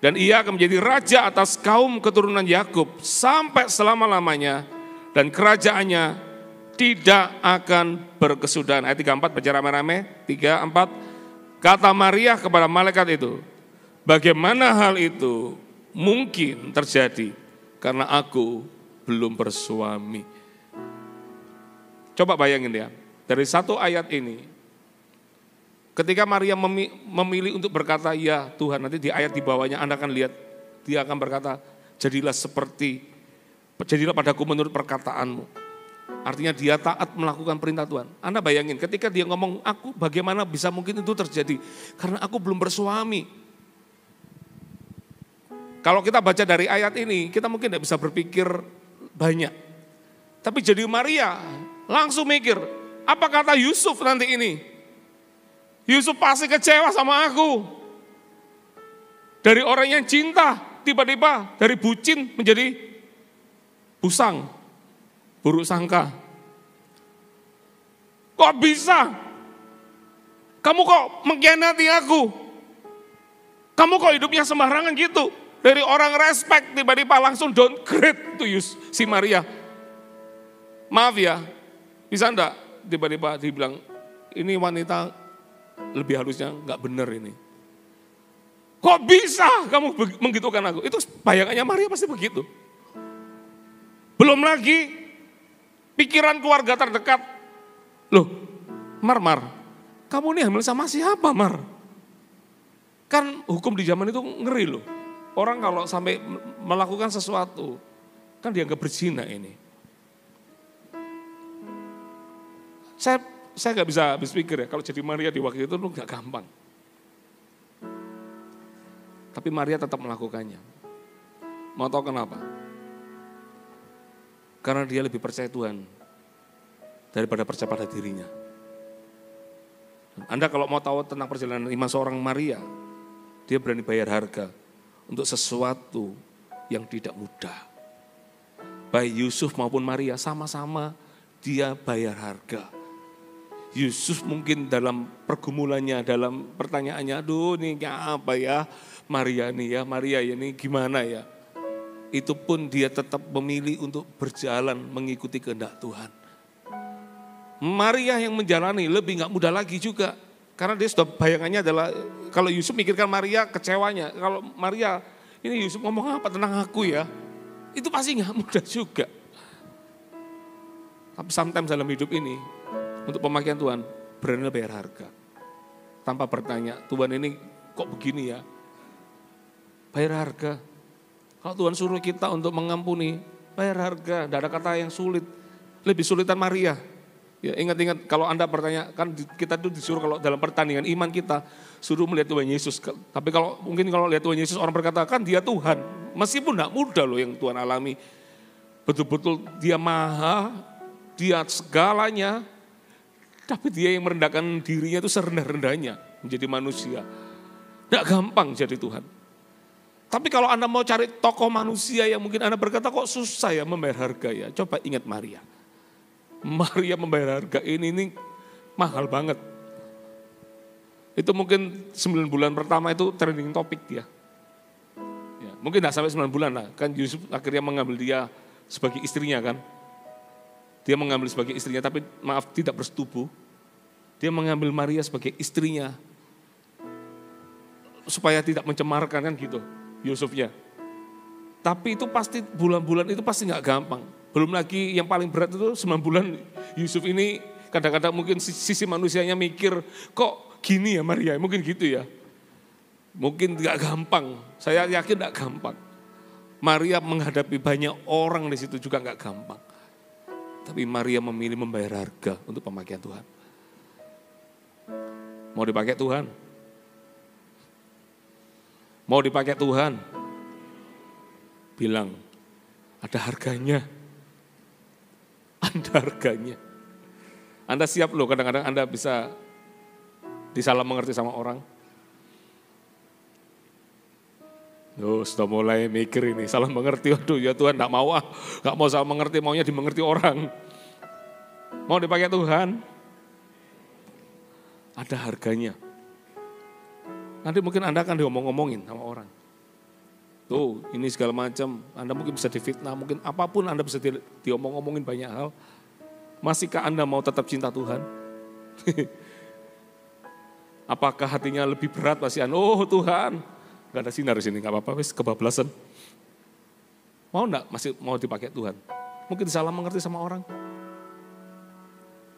Dan ia akan menjadi raja atas kaum keturunan Yakub sampai selama-lamanya. Dan kerajaannya tidak akan berkesudahan. Ayat 34 baca rame-rame, 3, 4. Kata Maria kepada malaikat itu, bagaimana hal itu mungkin terjadi karena aku belum bersuami. Coba bayangin ya, dari satu ayat ini, ketika Maria memilih untuk berkata, ya Tuhan, nanti di ayat di bawahnya Anda akan lihat, dia akan berkata, jadilah padaku menurut perkataanmu. Artinya dia taat melakukan perintah Tuhan. Anda bayangin ketika dia ngomong, aku bagaimana bisa mungkin itu terjadi? Karena aku belum bersuami. Kalau kita baca dari ayat ini, kita mungkin tidak bisa berpikir banyak. Tapi jadi Maria langsung mikir, Apa kata Yusuf nanti ini? Yusuf pasti kecewa sama aku. Dari orang yang cinta, tiba-tiba dari bucin menjadi busang, buruk sangka. Kok bisa? Kamu kok mengkhianati aku? Kamu kok hidupnya sembarangan gitu? Dari orang respect tiba-tiba langsung downgrade tuh si Maria. Maaf ya, bisa enggak tiba-tiba dibilang ini wanita lebih halusnya enggak benar ini. Kok bisa kamu menggitukan aku? Itu bayangannya Maria pasti begitu. Belum lagi pikiran keluarga terdekat. Loh, Mar, kamu nih hamil sama siapa, Mar? Kan hukum di zaman itu ngeri loh. Orang kalau sampai melakukan sesuatu, kan dianggap berzina ini. Saya nggak bisa habis pikir ya, kalau jadi Maria di waktu itu tuh nggak gampang. Tapi Maria tetap melakukannya. Mau tahu kenapa? Karena dia lebih percaya Tuhan daripada percaya pada dirinya. Anda kalau mau tahu tentang perjalanan iman seorang Maria, dia berani bayar harga untuk sesuatu yang tidak mudah. Baik Yusuf maupun Maria sama-sama dia bayar harga. Yusuf mungkin dalam pergumulannya, dalam pertanyaannya, aduh ini apa ya Maria ini gimana ya. Itu pun dia tetap memilih untuk berjalan mengikuti kehendak Tuhan. Maria yang menjalani lebih gak mudah lagi juga. Karena dia sudah bayangannya adalah, kalau Yusuf mikirkan Maria kecewanya. Kalau Maria, ini Yusuf ngomong apa tentang aku ya. Itu pasti gak mudah juga. Tapi sometimes dalam hidup ini, untuk pemakaian Tuhan, berani bayar harga. Tanpa bertanya, Tuhan ini kok begini ya. Bayar harga. Kalau Tuhan suruh kita untuk mengampuni, bayar harga. Tidak ada kata yang sulit. Lebih sulitan Maria. Ya, ingat-ingat kalau Anda bertanya, kan kita itu disuruh kalau dalam pertandingan iman kita, suruh melihat Tuhan Yesus. Tapi mungkin kalau lihat Tuhan Yesus orang berkata, kan dia Tuhan. Meskipun tidak mudah loh yang Tuhan alami. Betul-betul dia maha, dia segalanya. Tapi dia yang merendahkan dirinya itu serendah-rendahnya menjadi manusia. Tidak gampang jadi Tuhan. Tapi kalau Anda mau cari tokoh manusia yang mungkin Anda berkata kok susah ya membayar harga ya. Coba ingat Maria. Maria membayar harga ini mahal banget. Itu mungkin 9 bulan pertama itu trending topik dia. Ya, mungkin tidak sampai 9 bulan lah. Kan Yusuf akhirnya mengambil dia sebagai istrinya kan. Dia mengambil sebagai istrinya tapi maaf tidak bersetubuh. Dia mengambil Maria sebagai istrinya. Supaya tidak mencemarkan kan gitu Yusufnya. Tapi itu pasti bulan-bulan itu pasti gak gampang. Belum lagi yang paling berat itu 9 bulan Yusuf ini kadang-kadang mungkin sisi manusianya mikir kok gini ya Maria, mungkin gitu ya. Mungkin gak gampang, saya yakin gak gampang. Maria menghadapi banyak orang di situ juga gak gampang. Tapi Maria memilih membayar harga untuk pemakaian Tuhan. Mau dipakai Tuhan? Mau dipakai Tuhan? Bilang, ada harganya. Ada harganya. Anda siap loh, kadang-kadang Anda bisa disalah mengerti sama orang. Loh, sudah mulai mikir ini, salah mengerti. Aduh ya Tuhan, gak mau gak mau salah mengerti, maunya dimengerti orang. Mau dipakai Tuhan? Ada harganya. Nanti mungkin Anda akan diomong-omongin sama orang. Tuh, ini segala macam, Anda mungkin bisa difitnah, mungkin apapun Anda bisa diomong-omongin banyak hal. Masihkah Anda mau tetap cinta Tuhan? Apakah hatinya lebih berat masih oh Tuhan, gak ada sinar di sini, gak apa-apa, wis kebablasan. Mau enggak masih mau dipakai Tuhan? Mungkin salah mengerti sama orang.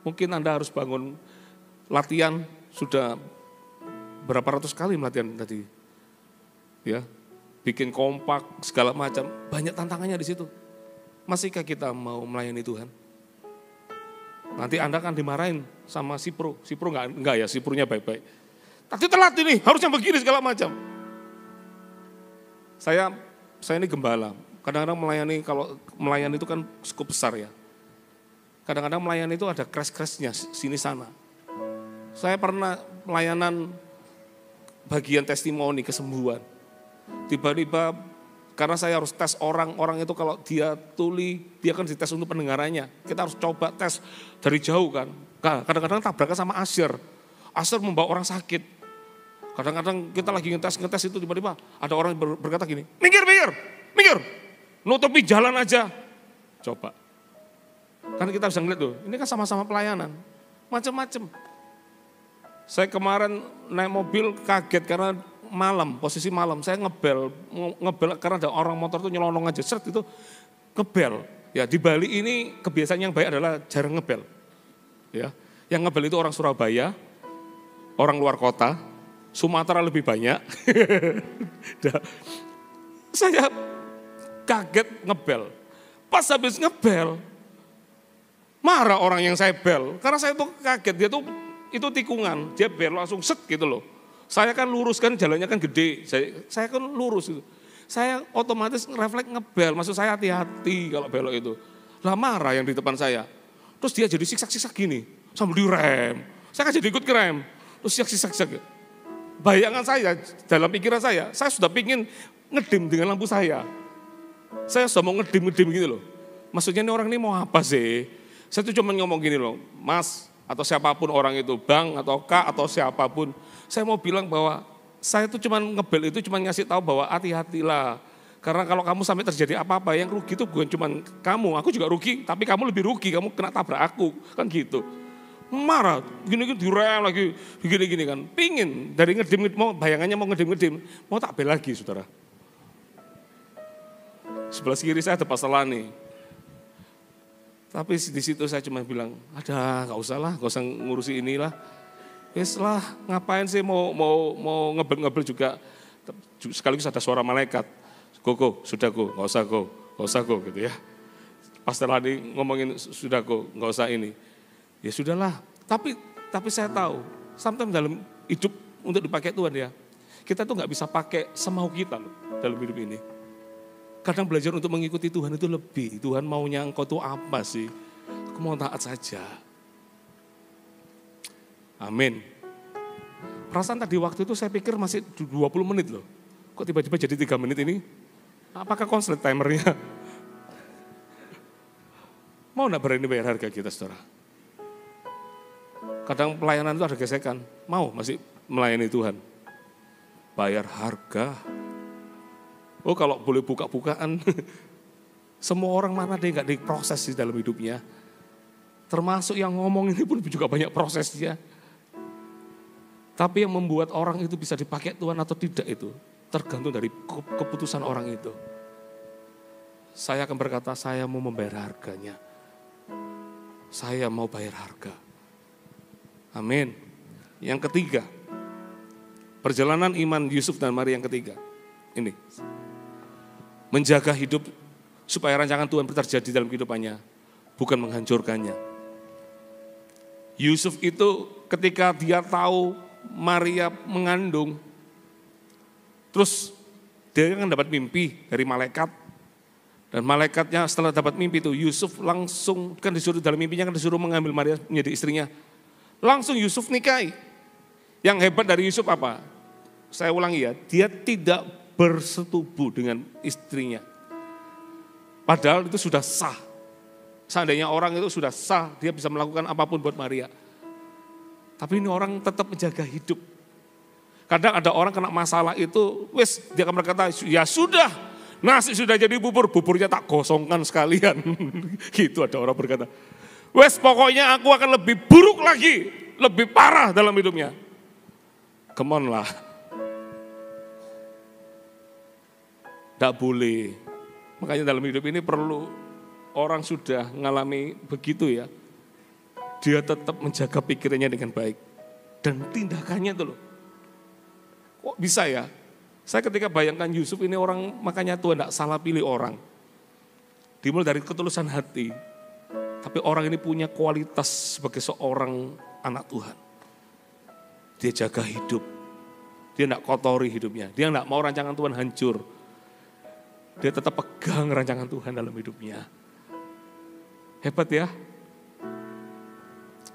Mungkin Anda harus bangun latihan, sudah berapa ratus kali latihan tadi. Ya, bikin kompak, segala macam, banyak tantangannya di situ. Masihkah kita mau melayani Tuhan? Nanti Anda akan dimarahin sama si pro enggak ya, si pronya baik-baik. Tadi telat ini, harusnya begini segala macam. Saya ini gembala, kadang-kadang melayani, kalau melayani itu kan cukup besar ya. Kadang-kadang melayani itu ada crash-crashnya sini sana. Saya pernah pelayanan bagian testimoni kesembuhan. Tiba-tiba karena saya harus tes orang itu kalau dia tuli, dia kan dites untuk pendengarannya. Kita harus coba tes dari jauh kan. Kadang-kadang tabrakan sama Asher. Asher membawa orang sakit. Kadang-kadang kita lagi ngetes itu tiba-tiba ada orang berkata gini, minggir, nutupi jalan aja. Coba. Karena kita bisa ngeliat tuh, ini kan sama-sama pelayanan. Macam-macam. Saya kemarin naik mobil kaget karena posisi malam, saya ngebel karena ada orang motor tuh nyelonong aja, seret itu ngebel. Ya di Bali ini kebiasaan yang baik adalah jarang ngebel. Ya, yang ngebel itu orang Surabaya, orang luar kota, Sumatera lebih banyak. Saya kaget ngebel. Pas habis ngebel, marah orang yang saya bel, karena saya tuh kaget, dia tuh itu tikungan, dia bel langsung set gitu loh. Saya kan lurus kan, jalannya kan gede, saya kan lurus itu. Saya otomatis refleks ngebel, maksud saya hati-hati kalau belok itu. Lah marah yang di depan saya. Terus dia jadi siksak-siksak gini, sambil direm. Saya kan jadi ikut kerem, terus siksak-siksak. Bayangan saya, dalam pikiran saya sudah pingin ngedim dengan lampu saya. Saya sudah mau ngedim gitu loh. Maksudnya ini orang ini mau apa sih? Saya tuh cuma ngomong gini loh, Mas, atau siapapun orang itu, Bang atau Kak atau siapapun, saya mau bilang bahwa saya tuh cuma ngebel itu cuma ngasih tahu bahwa hati-hatilah. Karena kalau kamu sampai terjadi apa-apa, yang rugi itu bukan cuma kamu, aku juga rugi, tapi kamu lebih rugi, kamu kena tabrak aku, kan gitu. Marah, gini-gini direm lagi, gini-gini kan. Pingin dari ngedim, bayangannya mau ngedim, mau tak bel lagi saudara. Sebelah kiri saya ada Pastor Lani. Tapi di situ saya cuma bilang, gak usah ngurusi inilah. Wes lah, ngapain sih mau ngebel juga. Sekaligus ada suara malaikat. Go, sudah go, gak usah go gitu ya. Pastor Lani ngomongin sudah go, gak usah ini. Ya sudahlah, tapi saya tahu, sometimes dalam hidup untuk dipakai Tuhan ya, kita tuh gak bisa pakai semau kita loh dalam hidup ini. Kadang belajar untuk mengikuti Tuhan itu lebih. Tuhan maunya engkau tuh apa sih? Aku mau taat saja. Amin. Perasaan tadi waktu itu saya pikir masih 20 menit loh. Kok tiba-tiba jadi 3 menit ini? Apakah konslet timernya? Mau gak berani bayar harga kita saudara? Kadang pelayanan itu ada gesekan. Mau masih melayani Tuhan? Bayar harga. Oh kalau boleh buka-bukaan, semua orang mana dia nggak diproses di dalam hidupnya. Termasuk yang ngomong ini pun juga banyak prosesnya. Tapi yang membuat orang itu bisa dipakai Tuhan atau tidak itu, tergantung dari keputusan orang itu. Saya akan berkata, saya mau membayar harganya. Saya mau bayar harga. Amin. Yang ketiga, perjalanan iman Yusuf dan Maria yang ketiga. Ini. Menjaga hidup supaya rancangan Tuhan terjadi dalam kehidupannya, bukan menghancurkannya. Yusuf itu ketika dia tahu Maria mengandung, terus dia kan dapat mimpi dari malaikat, dan malaikatnya setelah dapat mimpi itu Yusuf langsung kan disuruh dalam mimpinya kan disuruh mengambil Maria menjadi istrinya. Langsung Yusuf nikahi. Yang hebat dari Yusuf apa? Saya ulangi ya, dia tidak bersetubuh dengan istrinya. Padahal itu sudah sah. Seandainya orang itu sudah sah, dia bisa melakukan apapun buat Maria. Tapi ini orang tetap menjaga hidup. Kadang ada orang kena masalah itu, dia akan berkata, ya sudah, nasi sudah jadi bubur, buburnya tak gosongkan sekalian. Gitu ada orang berkata. Pokoknya aku akan lebih buruk lagi, lebih parah dalam hidupnya. Come on lah. Tidak boleh. Makanya dalam hidup ini perlu orang sudah mengalami begitu ya. Dia tetap menjaga pikirannya dengan baik. Dan tindakannya itu loh. Kok bisa ya? Saya ketika bayangkan Yusuf ini orang, makanya Tuhan tidak salah pilih orang. Dimulai dari ketulusan hati. Tapi orang ini punya kualitas sebagai seorang anak Tuhan. Dia jaga hidup. Dia tidak kotori hidupnya. Dia tidak mau rancangan Tuhan hancur. Dia tetap pegang rancangan Tuhan dalam hidupnya. Hebat ya.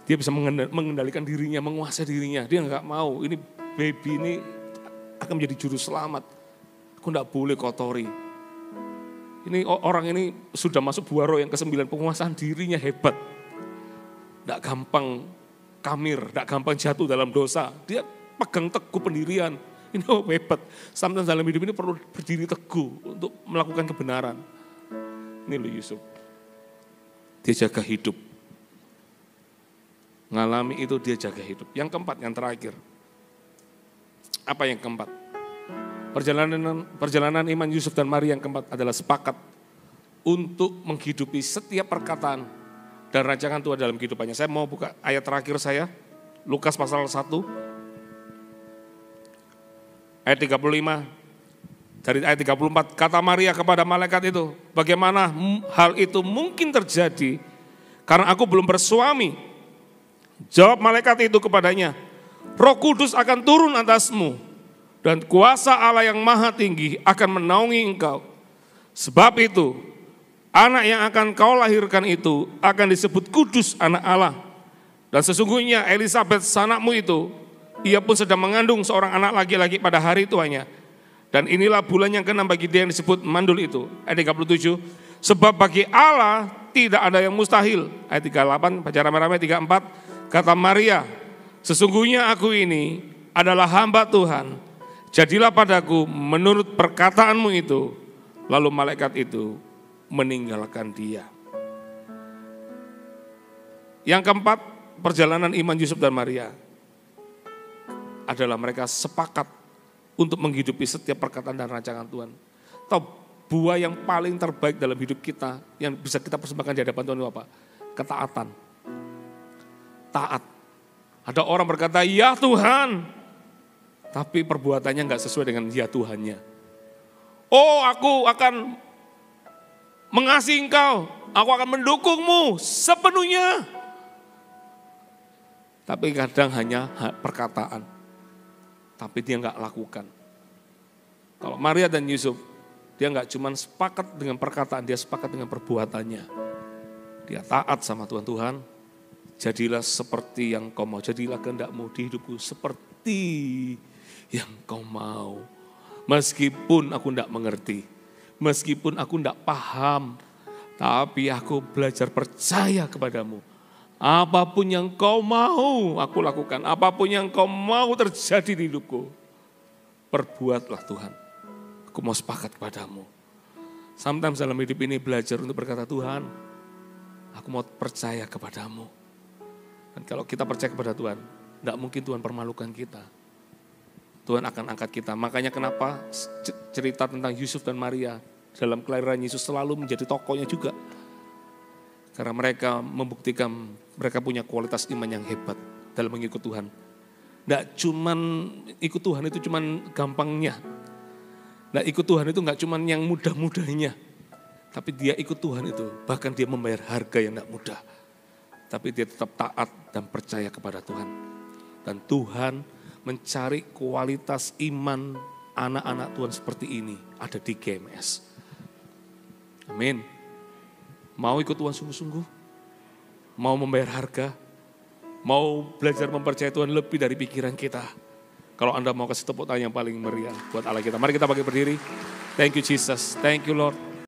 Dia bisa mengendalikan dirinya, menguasai dirinya. Dia nggak mau, ini baby ini akan menjadi juru selamat. Aku nggak boleh kotori. Ini orang ini sudah masuk buah roh yang ke-9, penguasaan dirinya hebat. Nggak gampang kamir, nggak gampang jatuh dalam dosa. Dia pegang teguh pendirian. Ini hebat. Sometimes dalam hidup ini perlu berdiri teguh untuk melakukan kebenaran. Ini loh Yusuf. Dia jaga hidup. Ngalami itu dia jaga hidup. Yang keempat, yang terakhir. Apa yang keempat? Perjalanan iman Yusuf dan Maria yang keempat adalah sepakat untuk menghidupi setiap perkataan dan rancangan Tuhan dalam kehidupannya. Saya mau buka ayat terakhir saya, Lukas pasal 1, ayat 35. Dari ayat 34, kata Maria kepada malaikat itu, bagaimana hal itu mungkin terjadi karena aku belum bersuami? Jawab malaikat itu kepadanya, Roh Kudus akan turun atasmu dan kuasa Allah yang maha tinggi akan menaungi engkau. Sebab itu, anak yang akan kau lahirkan itu akan disebut kudus anak Allah. Dan sesungguhnya Elisabet sanakmu itu, ia pun sedang mengandung seorang anak laki-laki pada hari tuanya. Dan inilah bulan yang ke-6 bagi dia yang disebut mandul itu. Ayat 37, sebab bagi Allah tidak ada yang mustahil. Ayat 38, baca rame-rame 34. Kata Maria, sesungguhnya aku ini adalah hamba Tuhan. Jadilah padaku menurut perkataanmu itu. Lalu malaikat itu meninggalkan dia. Yang keempat, perjalanan iman Yusuf dan Maria adalah mereka sepakat untuk menghidupi setiap perkataan dan rancangan Tuhan. Tahu buah yang paling terbaik dalam hidup kita yang bisa kita persembahkan di hadapan Tuhan itu apa? Ketaatan. Taat. Ada orang berkata, ya Tuhan, tapi perbuatannya nggak sesuai dengan ya Tuhannya. Oh, aku akan mengasihi engkau, aku akan mendukungmu sepenuhnya. Tapi kadang hanya perkataan, tapi dia nggak lakukan. Kalau Maria dan Yusuf, dia nggak cuma sepakat dengan perkataan, dia sepakat dengan perbuatannya. Dia taat sama Tuhan. Jadilah seperti yang kau mau, jadilah kehendakmu di hidupku seperti yang kau mau. Meskipun aku tidak mengerti, meskipun aku tidak paham, tapi aku belajar percaya kepadamu. Apapun yang kau mau aku lakukan, apapun yang kau mau terjadi di hidupku, perbuatlah Tuhan. Aku mau sepakat kepadamu. Sometimes dalam hidup ini belajar untuk berkata, Tuhan, aku mau percaya kepadamu. Dan kalau kita percaya kepada Tuhan, tidak mungkin Tuhan permalukan kita. Tuhan akan angkat kita. Makanya kenapa cerita tentang Yusuf dan Maria dalam kelahiran Yesus selalu menjadi tokohnya juga. Karena mereka membuktikan mereka punya kualitas iman yang hebat dalam mengikut Tuhan. Tidak cuman ikut Tuhan itu cuman gampangnya. Tidak ikut Tuhan itu nggak cuman yang mudah-mudahnya. Tapi dia ikut Tuhan itu, bahkan dia membayar harga yang tidak mudah. Tapi dia tetap taat dan percaya kepada Tuhan. Dan Tuhan mencari kualitas iman anak-anak Tuhan seperti ini ada di GMS. Amin. Mau ikut Tuhan sungguh-sungguh? Mau membayar harga? Mau belajar mempercayai Tuhan lebih dari pikiran kita? Kalau Anda mau kasih tepuk tangan yang paling meriah buat Allah kita. Mari kita bagi berdiri. Thank you Jesus, thank you Lord.